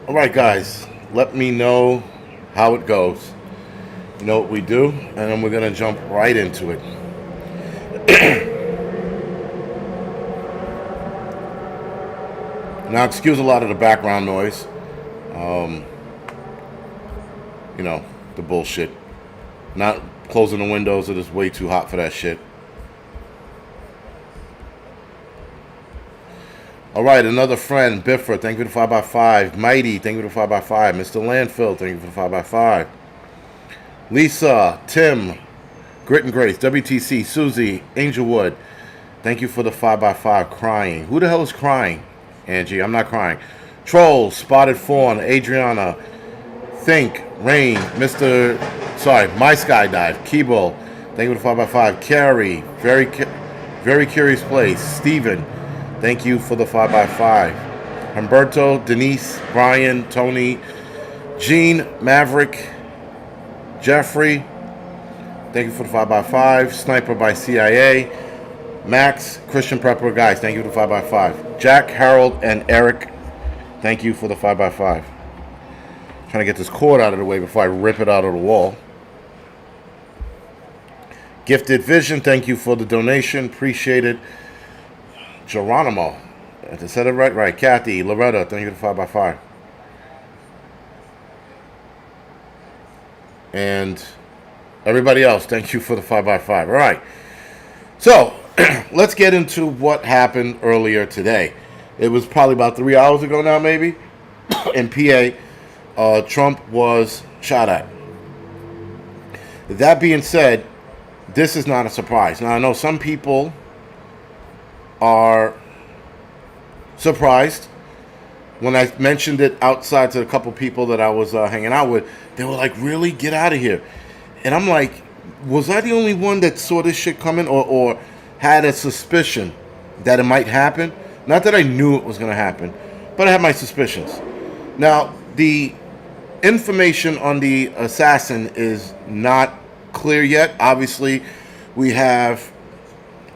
All right, guys, let me know how it goes. You know what we do, and then we're going to jump right into it. Now, excuse a lot of the background noise. Um, you know, the bullshit. Not closing the windows, it is way too hot for that shit. All right, another friend, Biffer, thank you for the 5x5. Mighty, thank you for the 5x5. Mr. Landfill, thank you for the 5x5. Lisa, Tim, Grit and Grace, WTC, Susie, Angelwood, thank you for the 5x5. Crying. Who the hell is crying? Angie, I'm not crying. Trolls, Spotted Fawn, Adriana, Think, Rain, Mr. Sorry, My Skydive, Keeble, thank you for the 5x5. Carrie, very curious place. Steven, thank you for the 5x5. Humberto, Denise, Brian, Tony, Gene, Maverick, Jeffrey, thank you for the 5x5. Sniper by CIA. Max, Christian Prepper, guys, thank you for the 5x5. Jack, Harold, and Eric, thank you for the 5x5. Trying to get this cord out of the way before I rip it out of the wall. Gifted Vision, thank you for the donation. Appreciate it. Geronimo, I said it right. Right. Kathy, Loretta, thank you for the 5x5. And everybody else, thank you for the 5x5. All right. So, let's get into what happened earlier today. It was probably about 3 hours ago now, maybe. In PA, Trump was shot at. That being said, this is not a surprise. Now, I know some people are surprised. When I mentioned it outside to a couple people that I was hanging out with, they were like, really? Get out of here. And I'm like, was I the only one that saw this shit coming or had a suspicion that it might happen? Not that I knew it was going to happen, but I had my suspicions. Now, the information on the assassin is not clear yet. Obviously, we have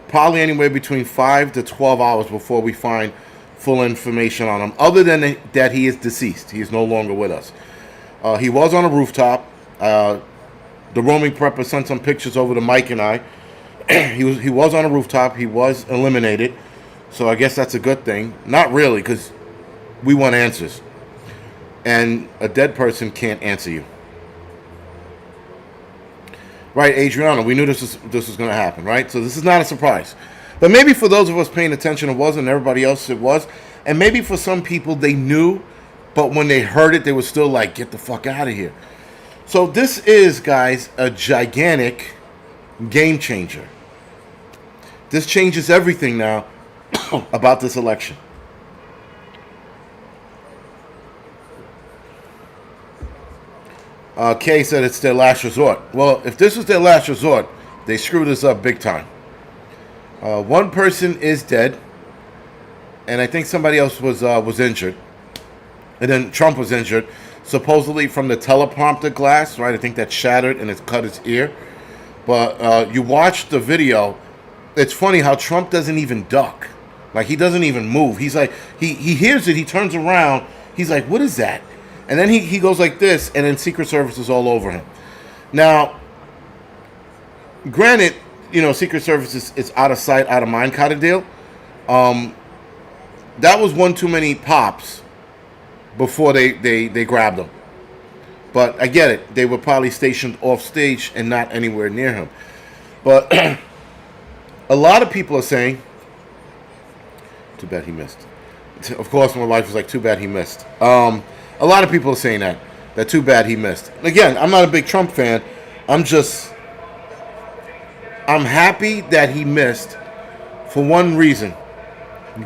probably anywhere between 5 to 12 hours before we find full information on him, other than that he is deceased. He is no longer with us. He was on a rooftop. The roaming prepper sent some pictures over to Mike and I. He was on a rooftop. He was eliminated. So I guess that's a good thing. Not really, because we want answers. And a dead person can't answer you. Right, Adriana, we knew this was going to happen, right? So this is not a surprise. But maybe for those of us paying attention, it wasn't. Everybody else, it was. And maybe for some people, they knew, but when they heard it, they were still like, get the fuck out of here. So this is, guys, a gigantic game changer. This changes everything now about this election. Kay said it's their last resort. Well, if this was their last resort, they screwed us up big time. One person is dead, and I think somebody else was injured. And then Trump was injured, supposedly from the teleprompter glass, right? I think that shattered and it cut his ear. But you watch the video, it's funny how Trump doesn't even duck. Like, he doesn't even move. He's like, he hears it, he turns around, he's like, what is that? And then he goes like this, and then Secret Service is all over him. Now, granted, you know, Secret Service is out of sight, out of mind kind of deal. That was one too many pops before they grabbed him. But I get it. They were probably stationed off stage and not anywhere near him. But a lot of people are saying, too bad he missed. Of course, my wife was like, too bad he missed. A lot of people are saying that too bad he missed. Again, I'm not a big Trump fan. I'm happy that he missed for one reason.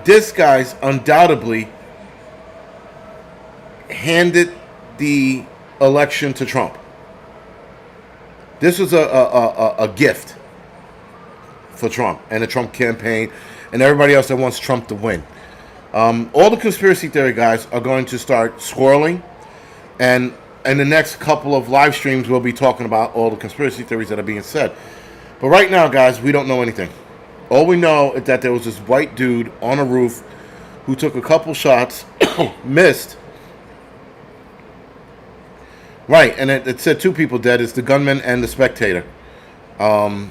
This guy's undoubtedly handed the election to Trump. This was a gift for Trump and the Trump campaign and everybody else that wants Trump to win. All the conspiracy theory guys are going to start swirling, and in the next couple of live streams we'll be talking about all the conspiracy theories that are being said. But right now, guys, we don't know anything. All we know is that there was this white dude on a roof who took a couple shots, missed, Right, and it said 2 people dead. It's the gunman and the spectator. As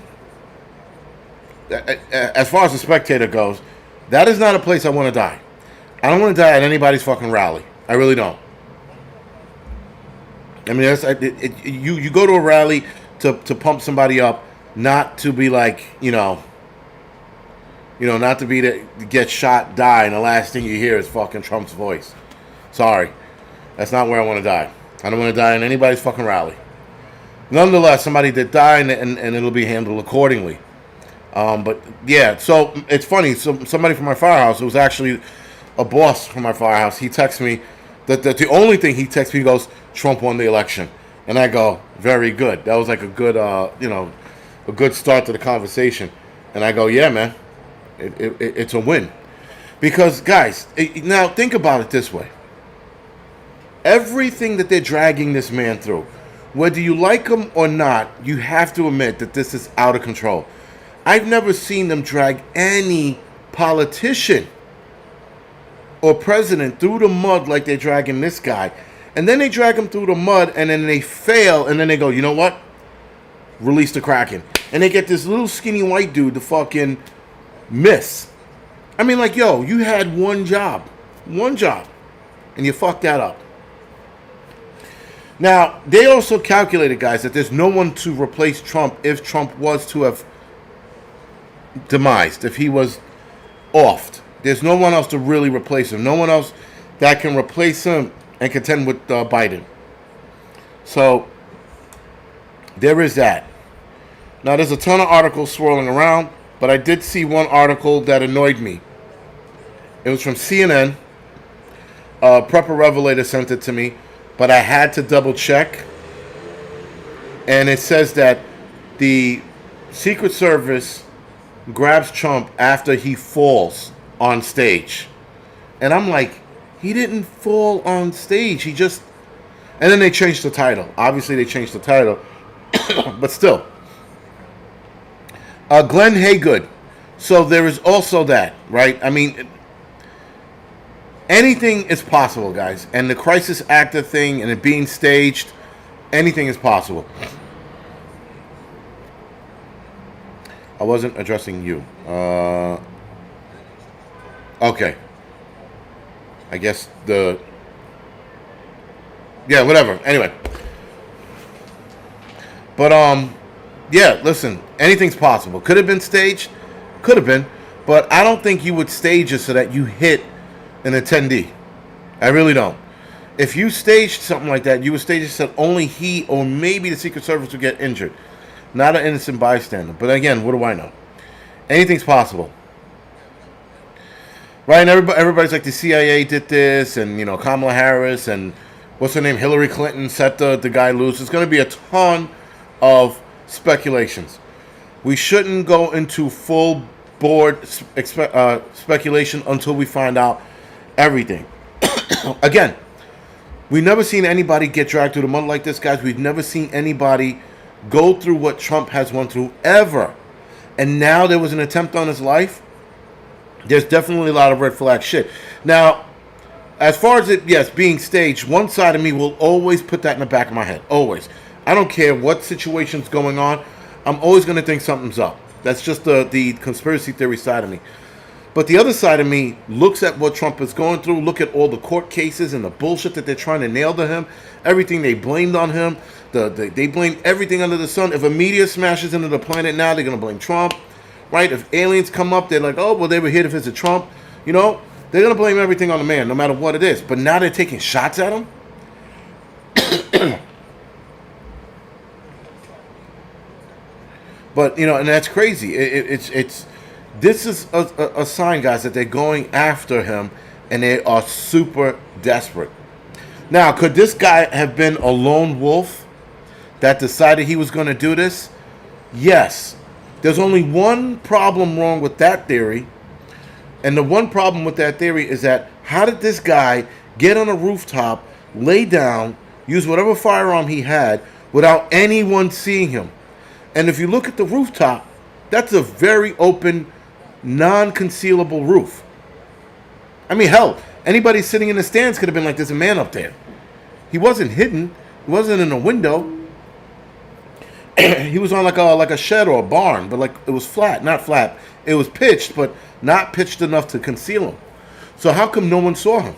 far as the spectator goes, that is not a place I want to die. I don't want to die at anybody's fucking rally. I really don't. I mean, you go to a rally to pump somebody up, not to be like, not to be to get shot, die, and the last thing you hear is fucking Trump's voice. Sorry. That's not where I want to die. I don't want to die in anybody's fucking rally. Nonetheless, somebody did die, and it'll be handled accordingly. But, yeah, so it's funny. So somebody from my firehouse, it was actually a boss from my firehouse, he texts me that the only thing he texts me, goes, Trump won the election. And I go, very good. That was like a good, a good start to the conversation. And I go, yeah, man, it's a win. Because, guys, now think about it this way. Everything that they're dragging this man through, whether you like him or not, you have to admit that this is out of control. I've never seen them drag any politician or president through the mud like they're dragging this guy. And then they drag him through the mud, and then they fail, and then they go, you know what? Release the Kraken. And they get this little skinny white dude to fucking miss. I mean, like, yo, you had one job, and you fucked that up. Now, they also calculated, guys, that there's no one to replace Trump if Trump was to have demised, if he was offed. There's no one else to really replace him. No one else that can replace him and contend with Biden. So, there is that. Now, there's a ton of articles swirling around, but I did see one article that annoyed me. It was from CNN. Prepper Revelator sent it to me, but I had to double check. And it says that the Secret Service grabs Trump after he falls on stage. And I'm like, he didn't fall on stage. He just... And then they changed the title. Obviously, they changed the title. But still. Glenn Haygood. So there is also that, right? I mean, anything is possible, guys. And the crisis actor thing and it being staged, anything is possible. I wasn't addressing you. Okay. I guess yeah, whatever. Anyway. But, yeah, listen. Anything's possible. Could have been staged. Could have been. But I don't think you would stage it so that you hit an attendee. I really don't. If you staged something like that, you would stage it so that only he or maybe the Secret Service would get injured. Not an innocent bystander. But again, what do I know? Anything's possible. Right? And everybody's like, the CIA did this, and, Kamala Harris, and what's her name? Hillary Clinton set the guy loose. There's going to be a ton of speculations. We shouldn't go into full board speculation until we find out everything. Again, we've never seen anybody get dragged through the mud like this, guys. We've never seen anybody go through what Trump has gone through ever. And now there was an attempt on his life. There's definitely a lot of red flag shit. Now, as far as it, yes, being staged, one side of me will always put that in the back of my head. Always. I don't care what situation's going on. I'm always going to think something's up. That's just the conspiracy theory side of me. But the other side of me looks at what Trump is going through, look at all the court cases and the bullshit that they're trying to nail to him, everything they blamed on him. They blame everything under the sun. If a meteor smashes into the planet now, they're going to blame Trump. Right? If aliens come up, they're like, oh, well, they were here to visit Trump. They're going to blame everything on the man, no matter what it is. But now they're taking shots at him. But, and that's crazy. This is a sign, guys, that they're going after him, and they are super desperate. Now, could this guy have been a lone wolf that decided he was going to do this? Yes. There's only one problem wrong with that theory. And the one problem with that theory is that how did this guy get on a rooftop, lay down, use whatever firearm he had without anyone seeing him? And if you look at the rooftop, that's a very open, non-concealable roof. I mean, hell, anybody sitting in the stands could have been like, there's a man up there. He wasn't hidden. He wasn't in a window. He was on like a shed or a barn, but like it was flat, not flat. It was pitched, but not pitched enough to conceal him. So how come no one saw him?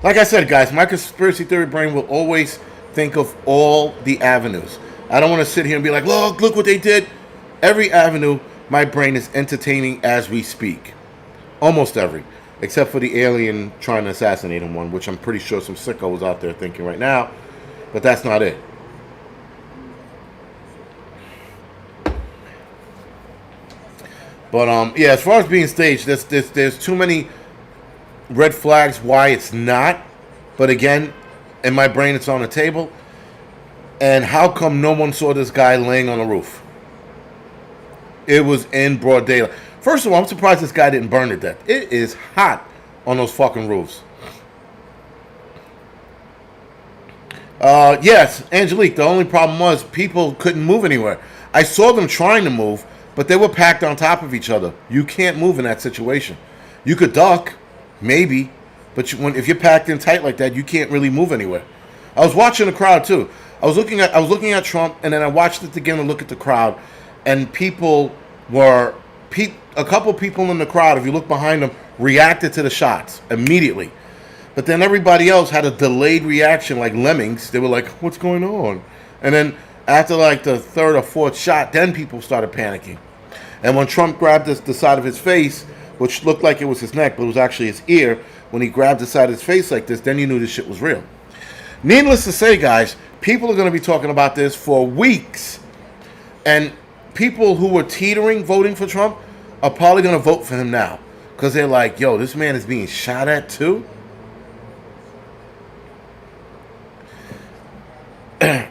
Like I said, guys, my conspiracy theory brain will always think of all the avenues. I don't want to sit here and be like, look what they did. Every avenue, my brain is entertaining as we speak. Almost every. Except for the alien trying to assassinate him one, which I'm pretty sure some sicko was out there thinking right now. But that's not it. But, yeah, as far as being staged, there's too many red flags why it's not. But again, in my brain, it's on the table. And how come no one saw this guy laying on the roof? It was in broad daylight. First of all, I'm surprised this guy didn't burn to death. It is hot on those fucking roofs. Yes, Angelique, the only problem was people couldn't move anywhere. I saw them trying to move, but they were packed on top of each other. You can't move in that situation. You could duck, maybe, but if you're packed in tight like that, you can't really move anywhere. I was watching the crowd too. I was looking at Trump, and then I watched it again to look at the crowd, and people were a couple people in the crowd. If you look behind them, reacted to the shots immediately, but then everybody else had a delayed reaction, like lemmings. They were like, "What's going on?" And then after like the third or fourth shot, then people started panicking. And when Trump grabbed the side of his face, which looked like it was his neck, but it was actually his ear, when he grabbed the side of his face like this, then you knew this shit was real. Needless to say, guys, people are going to be talking about this for weeks. And people who were teetering voting for Trump are probably going to vote for him now. Because they're like, yo, this man is being shot at too?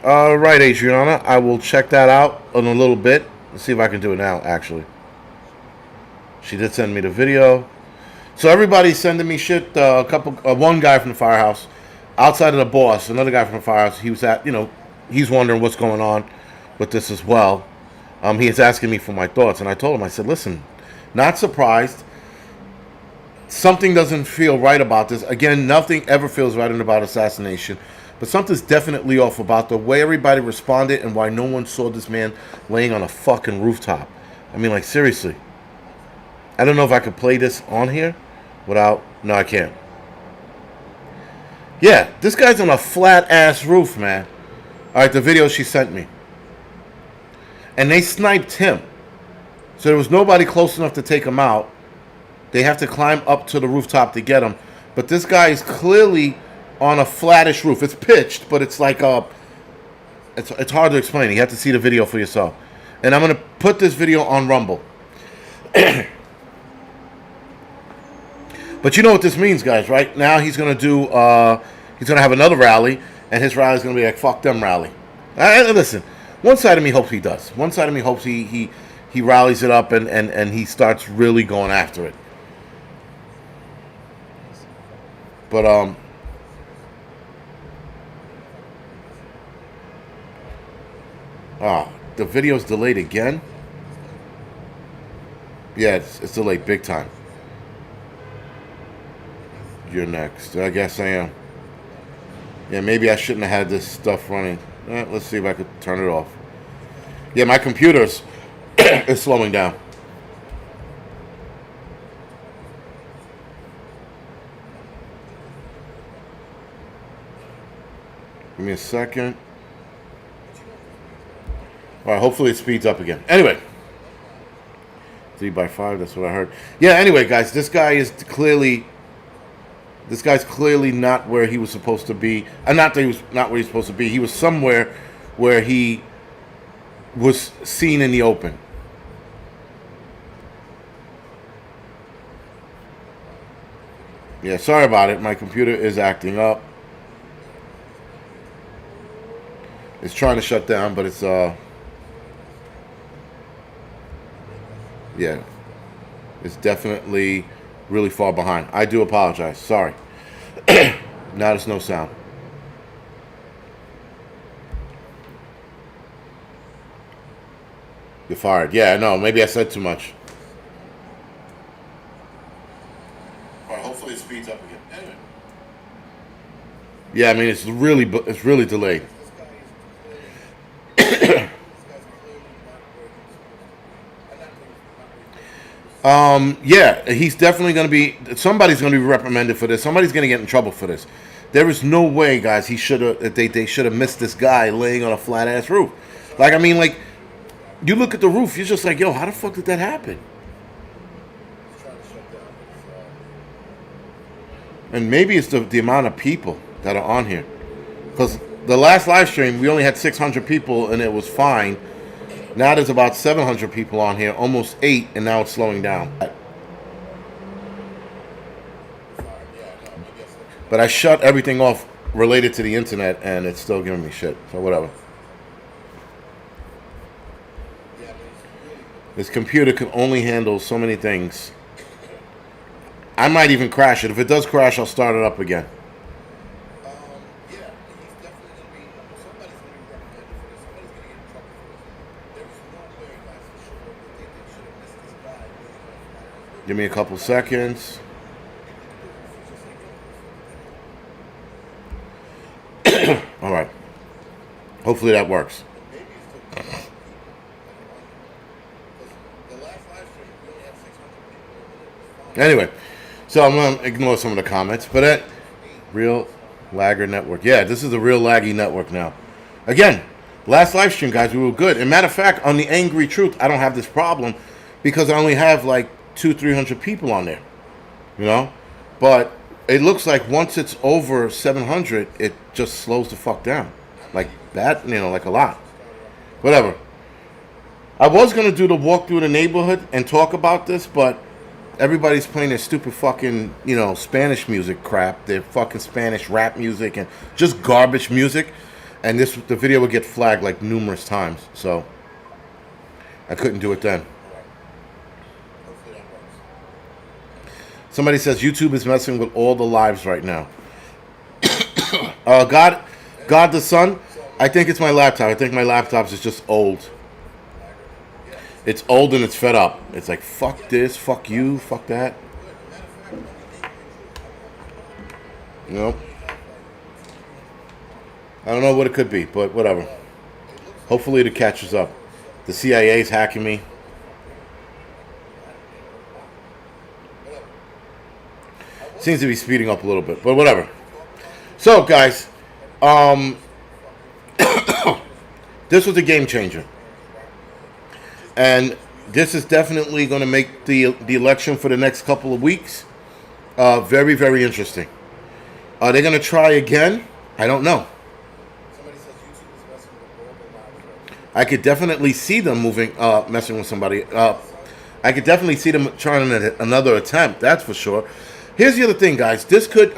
All right, Adriana. I will check that out in a little bit. Let's see if I can do it now, actually. She did send me the video. So everybody's sending me shit. One guy from the firehouse, outside of the boss, another guy from the firehouse, he was he's wondering what's going on with this as well. He is asking me for my thoughts, and I told him, I said, listen, not surprised. Something doesn't feel right about this. Again, nothing ever feels right about assassination. But something's definitely off about the way everybody responded and why no one saw this man laying on a fucking rooftop. I mean, like, seriously. I don't know if I could play this on here without... No, I can't. Yeah, this guy's on a flat-ass roof, man. All right, the video she sent me. And they sniped him. So there was nobody close enough to take him out. They have to climb up to the rooftop to get him. But this guy is clearly on a flattish roof. It's pitched, but it's like it's hard to explain. You have to see the video for yourself. And I'm going to put this video on Rumble. But you know what this means, guys, right? Now he's going to do, he's going to have another rally, and his rally is going to be like, fuck them rally. Listen, one side of me hopes he does. One side of me hopes he rallies it up and he starts really going after it. But, the video's delayed again? Yeah, it's delayed big time. You're next. I guess I am. Yeah, maybe I shouldn't have had this stuff running. Let's see if I could turn it off. Yeah, my computer's is slowing down. Give me a second. All right, hopefully it speeds up again. Anyway. 3x5, that's what I heard. Yeah, anyway, guys, this guy's clearly not where he was supposed to be. Not that he was not where he's supposed to be. He was somewhere where he was seen in the open. Yeah, sorry about it. My computer is acting up. It's trying to shut down, but it's yeah, it's definitely really far behind. I do apologize. Sorry. Now there's no sound. You're fired. Yeah, no, maybe I said too much. All right, hopefully it speeds up again. Anyway. Yeah, I mean it's really delayed. Yeah, he's definitely going to be. Somebody's going to be reprimanded for this. Somebody's going to get in trouble for this. There is no way, guys. He should have. They should have missed this guy laying on a flat ass roof. Like I mean, like you look at the roof, you're just like, yo, how the fuck did that happen? And maybe it's the amount of people that are on here. Because the last live stream, we only had 600 people and it was fine. Now there's about 700 people on here, almost 8, and now it's slowing down. But I shut everything off related to the internet and it's still giving me shit. So whatever. This computer can only handle so many things. I might even crash it. If it does crash, I'll start it up again. Give me a couple seconds. All right. Hopefully that works. Anyway, so I'm going to ignore some of the comments. But real lagger network. Yeah, this is a real laggy network now. Again, last live stream, guys, we were good. And matter of fact, on the Angry Truth, I don't have this problem because I only have like 200-300 people on there. You know? But it looks like once it's over 700, it just slows the fuck down. Like that, like a lot. Whatever. I was going to do the walk through the neighborhood and talk about this, but everybody's playing their stupid fucking, Spanish music crap. Their fucking Spanish rap music and just garbage music. And the video would get flagged like numerous times. So I couldn't do it then. Somebody says YouTube is messing with all the lives right now. God the Son. I think it's my laptop. I think my laptop is just old. It's old and it's fed up. It's like, fuck this, fuck you, fuck that. I don't know what it could be, but whatever. Hopefully it catches up. The CIA's hacking me. Seems to be speeding up a little bit, but whatever. So, guys, this was a game changer. And this is definitely going to make the election for the next couple of weeks very, very interesting. Are they going to try again? I don't know. I could definitely see them messing with somebody. I could definitely see them trying another attempt. That's for sure. Here's the other thing, guys. This could,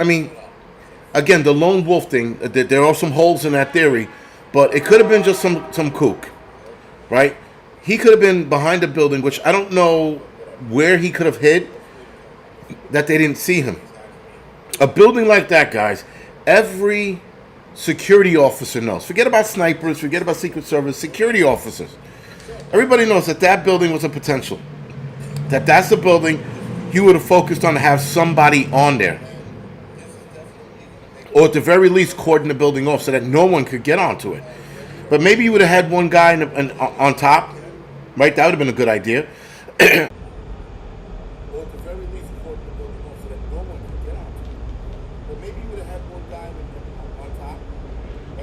again, the lone wolf thing. There are some holes in that theory, but it could have been just some kook, right? He could have been behind a building, which I don't know where he could have hid, that they didn't see him. A building like that, guys, every security officer knows. Forget about snipers, forget about Secret Service, security officers. Everybody knows that building was a potential. That's the building he would have focused on to have somebody on there. Or at the very least cordon the building off so that no one could get onto it. But maybe you would have had one guy on top. Right, that would have been a good idea.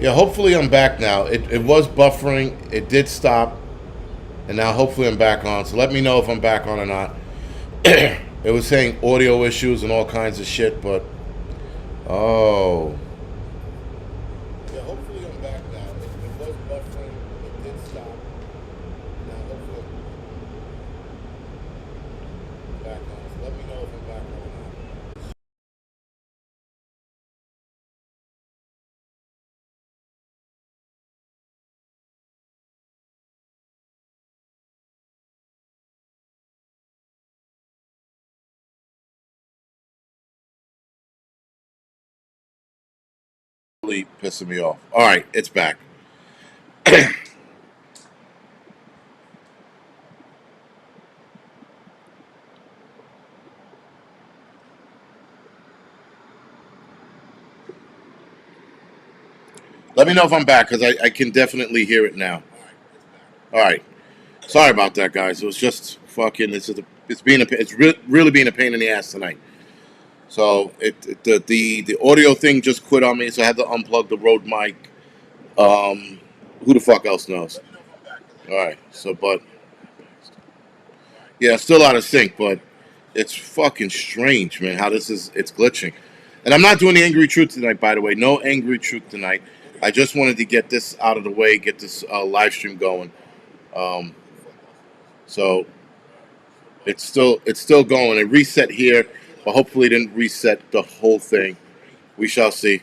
Yeah, hopefully I'm back now. It was buffering. It did stop. And now hopefully I'm back on. So let me know if I'm back on or not. It was saying audio issues and all kinds of shit, but... Oh... Really pissing me off. All right, it's back. Let me know if I'm back because I can definitely hear it now. All right. Sorry about that, guys. It was just fucking. Really being a pain in the ass tonight. So the audio thing just quit on me, so I had to unplug the Rode mic. Who the fuck else knows? All right. So, but yeah, still out of sync, but it's fucking strange, man. How it's glitching. And I'm not doing the angry truth tonight, by the way. No angry truth tonight. I just wanted to get this out of the way, get this live stream going. Um, so it's still going. It reset here, but hopefully it didn't reset the whole thing. We shall see.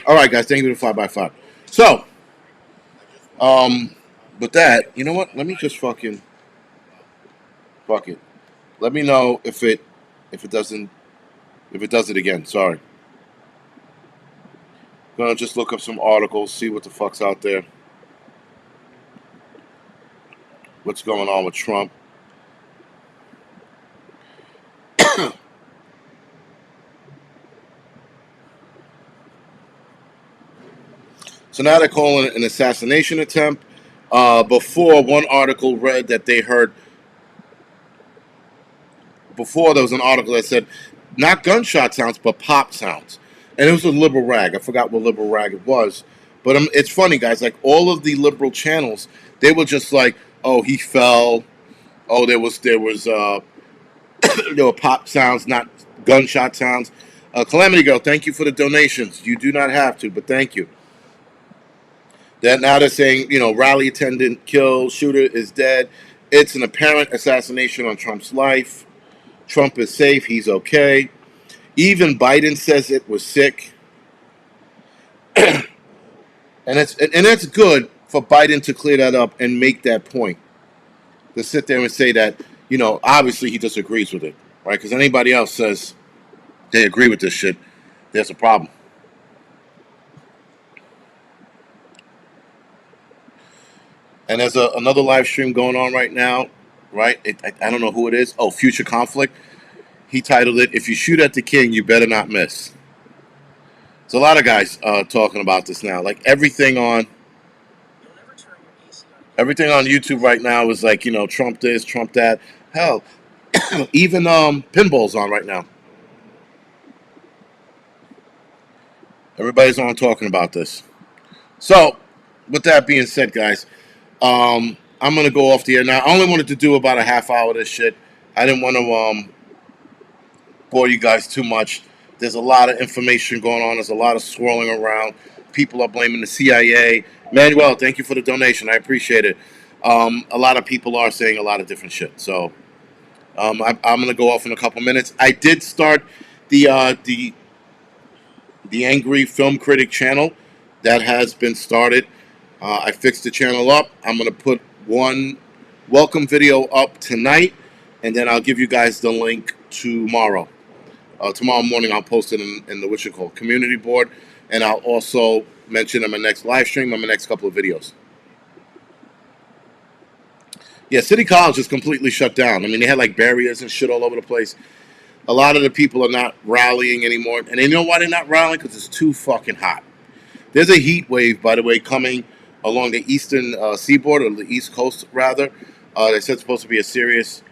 All right, guys. Thank you for the 5x5. So, um, with that, you know what? Let me just fuck it. Let me know if it doesn't if it does it again. Sorry. Gonna just look up some articles, see what the fuck's out there. What's going on with Trump? So now they're calling it an assassination attempt. Before, one article read that they heard. Before, there was an article that said not gunshot sounds but pop sounds, and it was a liberal rag. I forgot what liberal rag it was, but it's funny, guys. Like all of the liberal channels, they were just like, "Oh, he fell. Oh, there was there were pop sounds, not gunshot sounds." Calamity Girl, thank you for the donations. You do not have to, but thank you. That now they're saying, rally attendant killed, shooter is dead. It's an apparent assassination on Trump's life. Trump is safe. He's okay. Even Biden says it was sick, and that's good for Biden to clear that up and make that point. To sit there and say that, obviously he disagrees with it, right? Because anybody else says they agree with this shit, there's a problem. And there's another live stream going on right now, right? I don't know who it is. Oh, Future Conflict. He titled it, "If you shoot at the king, you better not miss." There's a lot of guys talking about this now. Like everything on YouTube right now is like, Trump this, Trump that. Hell, even pinball's on right now. Everybody's on talking about this. So, with that being said, guys, I'm gonna go off the air now. I only wanted to do about a half hour of this shit. I didn't want to bore you guys too much. There's a lot of information going on. There's a lot of swirling around. People are blaming the CIA. Manuel, thank you for the donation. I appreciate it. A lot of people are saying a lot of different shit. So I'm going to go off in a couple minutes. I did start the Angry Film Critic channel. That has been started. I fixed the channel up. I'm going to put one welcome video up tonight, and then I'll give you guys the link tomorrow. Tomorrow morning, I'll post it in the community board, and I'll also mention in my next live stream, in my next couple of videos. Yeah, City College is completely shut down. I mean, they had like barriers and shit all over the place. A lot of the people are not rallying anymore, and you know why they're not rallying? Because it's too fucking hot. There's a heat wave, by the way, coming along the eastern seaboard, or the east coast, rather. They said it's supposed to be a serious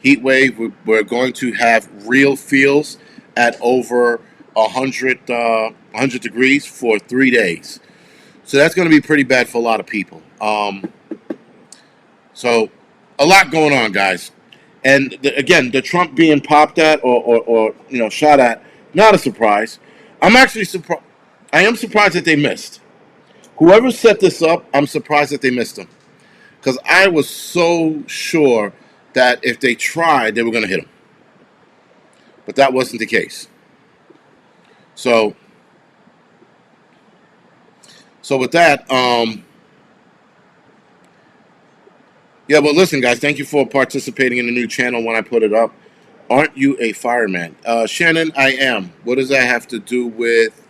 heat wave. We're going to have real feels at over 100 degrees for 3 days. So that's going to be pretty bad for a lot of people. So a lot going on, guys. And again, the Trump being popped at or shot at, not a surprise. I'm actually surprised. I am surprised that they missed. Whoever set this up, I'm surprised that they missed him. Because I was so sure that if they tried, they were going to hit him. But that wasn't the case. So with that, yeah, but listen, guys, thank you for participating in the new channel when I put it up. Aren't you a fireman? Shannon, I am. What does that have to do with...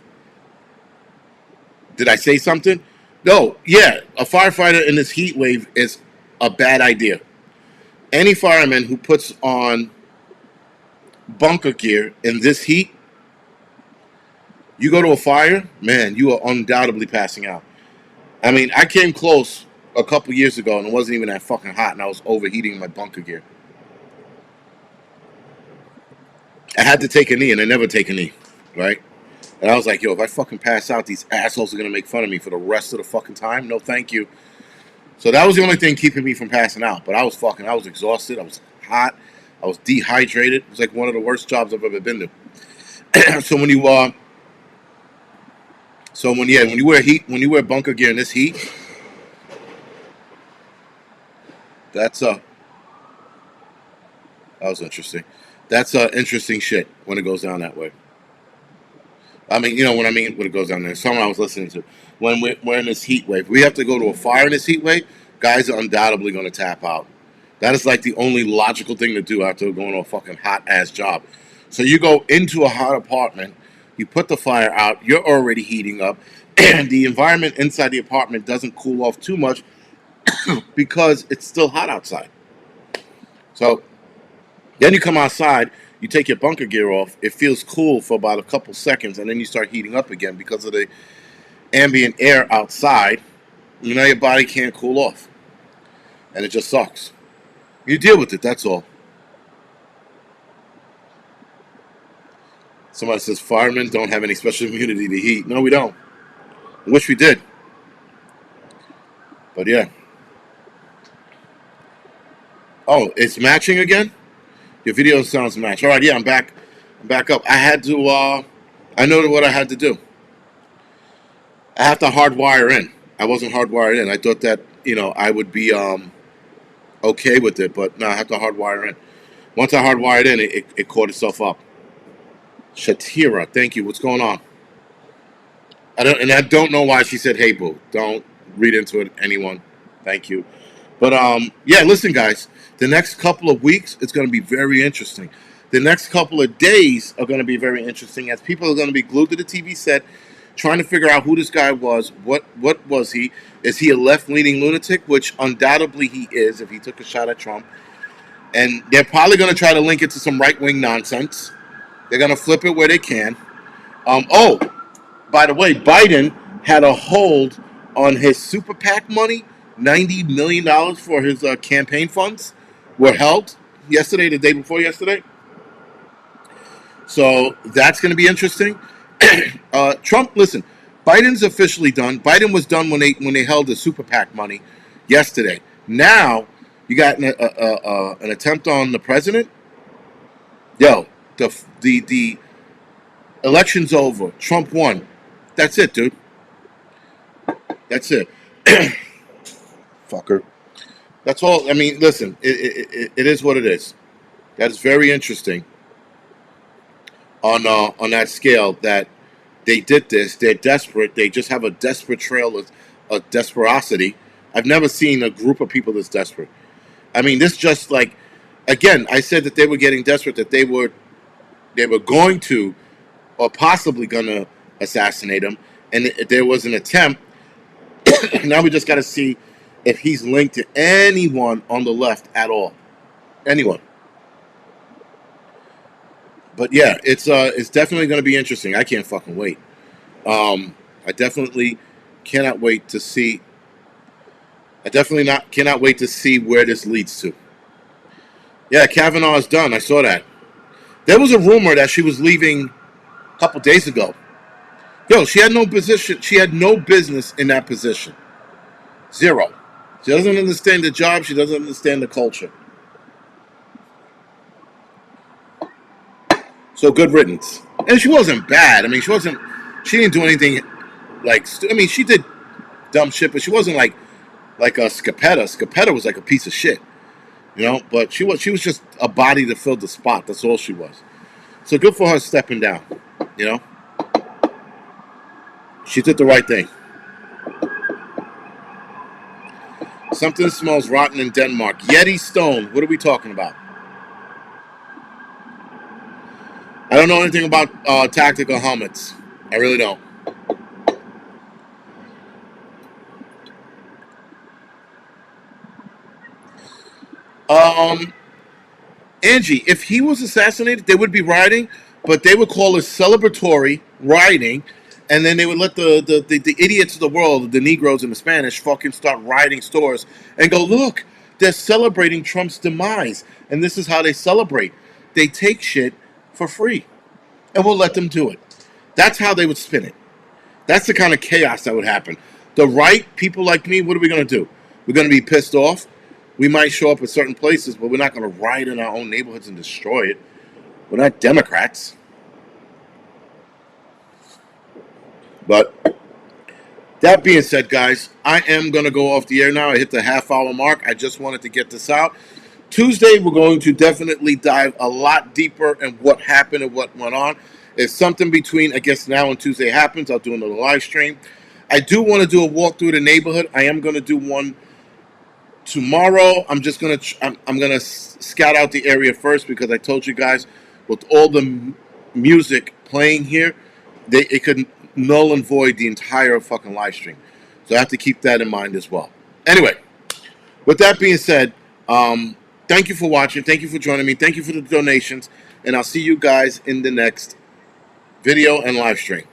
Did I say something? No, yeah, a firefighter in this heat wave is a bad idea. Any fireman who puts on bunker gear in this heat, You go to a fire, man, you are undoubtedly passing out. I mean, I came close a couple years ago, and it wasn't even that fucking hot, and I was overheating my bunker gear. I had to take a knee, and I never take a knee, right? And I was like, yo, if I fucking pass out, these assholes are gonna make fun of me for the rest of the fucking time. No, thank you. So that was the only thing keeping me from passing out. But I was exhausted. I was hot. I was dehydrated. It was like one of the worst jobs I've ever been to. So when you when you wear bunker gear in this heat, that's that was interesting. That's interesting shit when it goes down that way. I mean, when it goes down there. Someone I was listening to when we're in this heat wave, we have to go to a fire in this heat wave. Guys are undoubtedly going to tap out. That is like the only logical thing to do after going to a fucking hot ass job. So you go into a hot apartment, you put the fire out, you're already heating up, and the environment inside the apartment doesn't cool off too much because it's still hot outside. So then you come outside, you take your bunker gear off, it feels cool for about a couple seconds, and then you start heating up again because of the ambient air outside. You know your body can't cool off. And it just sucks. You deal with it, that's all. Somebody says firemen don't have any special immunity to heat. No, we don't. I wish we did. But yeah. Oh, it's matching again? Your video sounds match. All right, yeah, I'm back. I'm back up. I had to I know what I had to do. I have to hardwire in. I wasn't hardwired in. I thought that, I would be okay with it, but no, I have to hardwire in. Once I hardwired in, it caught itself up. Shatira, thank you. What's going on? I don't know why she said, "Hey, boo." Don't read into it, anyone. Thank you. But yeah, listen, guys. The next couple of weeks, it's going to be very interesting. The next couple of days are going to be very interesting as people are going to be glued to the TV set, trying to figure out who this guy was. What was he? Is he a left-leaning lunatic? Which undoubtedly he is if he took a shot at Trump. And they're probably going to try to link it to some right-wing nonsense. They're going to flip it where they can. Oh, by the way, Biden had a hold on his super PAC money. $90 million for his campaign funds were held yesterday, the day before yesterday. So that's going to be interesting. Trump, listen, Biden's officially done. Biden was done when they held the super PAC money yesterday. Now you got an attempt on the president. Yo, the election's over. Trump won. That's it, dude. That's it. Fucker. That's all. I mean, listen, it is what it is. That is very interesting on that scale that they did this. They're desperate. They just have a desperate trail of desperosity. I've never seen a group of people this desperate. I mean, this just like, again, I said that they were getting desperate, that they were going to or possibly going to assassinate him, and there was an attempt. Now we just got to see if he's linked to anyone on the left at all. Anyone. But yeah, it's definitely going to be interesting. I can't fucking wait. I definitely cannot wait to see. Cannot wait to see where this leads to. Yeah, Kavanaugh is done. I saw that. There was a rumor that she was leaving a couple days ago. Yo, she had no position. She had no business in that position. Zero. She doesn't understand the job. She doesn't understand the culture. So good riddance. And she wasn't bad. I mean, she didn't do anything like, she did dumb shit, but she wasn't like a Scapetta. Scapetta was like a piece of shit, but she was just a body that filled the spot. That's all she was. So good for her stepping down, She did the right thing. Something smells rotten in Denmark. Yeti Stone. What are we talking about? I don't know anything about tactical helmets. I really don't. Angie, if he was assassinated, they would be rioting, but they would call it celebratory rioting, and then they would let the idiots of the world, the Negroes and the Spanish, fucking start rioting stores and go, look, they're celebrating Trump's demise, and this is how they celebrate. They take shit for free, and we'll let them do it. That's how they would spin it. That's the kind of chaos that would happen. The right, people like me, what are we going to do? We're going to be pissed off. We might show up at certain places, but we're not going to riot in our own neighborhoods and destroy it. We're not Democrats. But that being said, guys, I am going to go off the air now. I hit the half-hour mark. I just wanted to get this out. Tuesday, we're going to definitely dive a lot deeper in what happened and what went on. If something between, I guess, now and Tuesday happens, I'll do another live stream. I do want to do a walk through the neighborhood. I am going to do one tomorrow. I'm just going to I'm going to scout out the area first, because I told you guys, with all the music playing here, it could null and void the entire fucking live stream. So I have to keep that in mind as well. Anyway, with that being said, thank you for watching. Thank you for joining me. Thank you for the donations. And I'll see you guys in the next video and live stream.